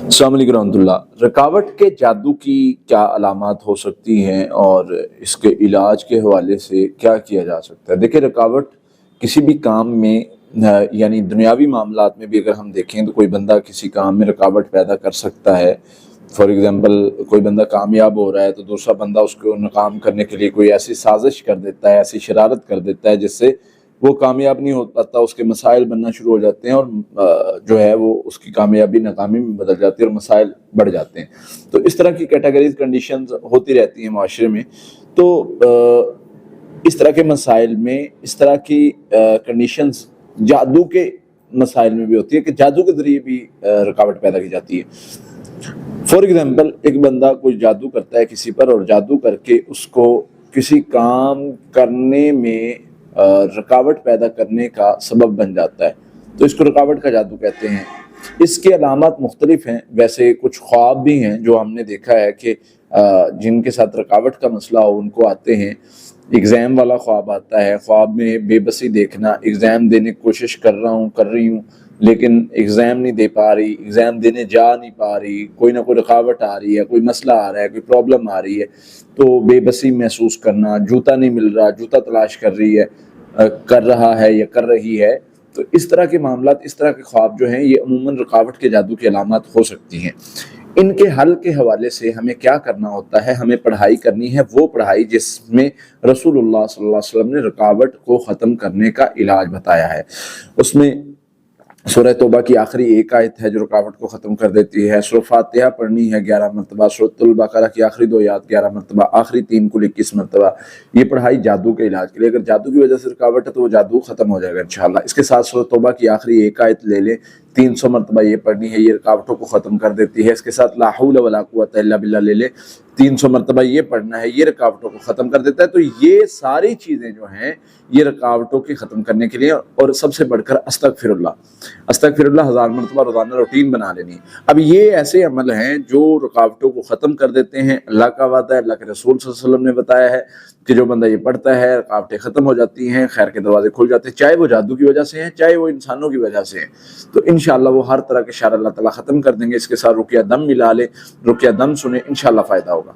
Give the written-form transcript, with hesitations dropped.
अस्सलाम वालेकुम रहमतुल्लाह। रुकावट के जादू की क्या अलामात हो सकती हैं और इसके इलाज के हवाले से क्या किया जा सकता है? देखिए, रुकावट किसी भी काम में यानी दुनियावी मामलात में भी अगर हम देखें तो कोई बंदा किसी काम में रुकावट पैदा कर सकता है। फॉर एग्जांपल, कोई बंदा कामयाब हो रहा है तो दूसरा बंदा उसको नाकाम करने के लिए कोई ऐसी साजिश कर देता है, ऐसी शरारत कर देता है जिससे वो कामयाब नहीं हो पाता, उसके मसाइल बनना शुरू हो जाते हैं और जो है वो उसकी कामयाबी नाकामी में बदल जाती है और मसाइल बढ़ जाते हैं। तो इस तरह की कैटेगरीज कंडीशंस होती रहती हैं माशरे में। तो इस तरह के मसाइल में इस तरह की कंडीशंस जादू के मसाइल में भी होती है कि जादू के ज़रिए भी रुकावट पैदा की जाती है। फॉर एग्जांपल, एक बंदा कोई जादू करता है किसी पर और जादू करके उसको किसी काम करने में रुकावट पैदा करने का सबब बन जाता है, तो इसको रुकावट का जादू कहते हैं। इसके अलामात मुख्तलिफ हैं। वैसे कुछ ख्वाब भी हैं जो हमने देखा है कि जिनके साथ रुकावट का मसला हो उनको आते हैं। एग्ज़ाम वाला ख्वाब आता है, ख्वाब में बेबसी देखना, एग्ज़ाम देने की कोशिश कर रही हूँ लेकिन एग्ज़ाम नहीं दे पा रही, एग्ज़ाम देने जा नहीं पा रही, कोई ना कोई रुकावट आ रही है, कोई मसला आ रहा है, कोई प्रॉब्लम आ रही है, तो बेबसी महसूस करना, जूता नहीं मिल रहा, जूता तलाश कर रही है, कर रहा है या कर रही है। तो इस तरह के मामलात, इस तरह के ख्वाब जो हैं ये अमूमन रुकावट के जादू की अलामत हो सकती हैं। इनके हल के हवाले से हमें क्या करना होता है? हमें पढ़ाई करनी है, वो पढ़ाई जिसमें रसूलुल्लाह सल्लल्लाहु अलैहि वसल्लम ने रुकावट को ख़त्म करने का इलाज बताया है। उसमें सूरह तौबा की आखिरी एक आयत है जो रुकावट को ख़त्म कर देती है। सूरह फातिहा पढ़नी है 11 मरतबा, सूरह बकरा की आखिरी 2 आयत 11 मरतबा, आखिरी 3 कुल 21 मरतबा। ये पढ़ाई जादू के इलाज के लिए। अगर जादू की वजह से रुकावट है तो वो जादू ख़त्म हो जाएगा इंशाअल्लाह। इसके साथ सूरह तौबा की आखिरी एक आयत ले लें, 300 मरतबा ये पढ़नी है, ये रुकावटों को ख़त्म कर देती है। इसके साथ ला हौला वला कुव्वता इल्ला बिल्लाह ले लें, 300 मरतबा ये पढ़ना है, ये रुकावटों को ख़त्म कर देता है। तो ये सारी चीज़ें जो हैं ये रुकावटों के ख़त्म करने के लिए, और सबसे बढ़कर अस्तगफिरुल्लाह 1000 मरतबा रोज़ाना रूटीन बना लेनी है। अब ये ऐसे अमल हैं जो रुकावटों को ख़त्म कर देते हैं। अल्लाह का वादा है, अल्लाह के रसूल सल्लल्लाहु अलैहि वसल्लम ने बताया है कि जो बंदा ये पढ़ता है रुकावटें ख़त्म हो जाती हैं, खैर के दरवाजे खुल जाते हैं, चाहे वो जादू की वजह से हैं, चाहे वो इंसानों की वजह से हैं। तो इंशाअल्लाह वो हर तरह के शर अल्लाह ताला ख़त्म कर देंगे। इसके साथ रुकिया दम मिला ले, रुकिया दम सुने, इंशाअल्लाह फ़ायदा होगा।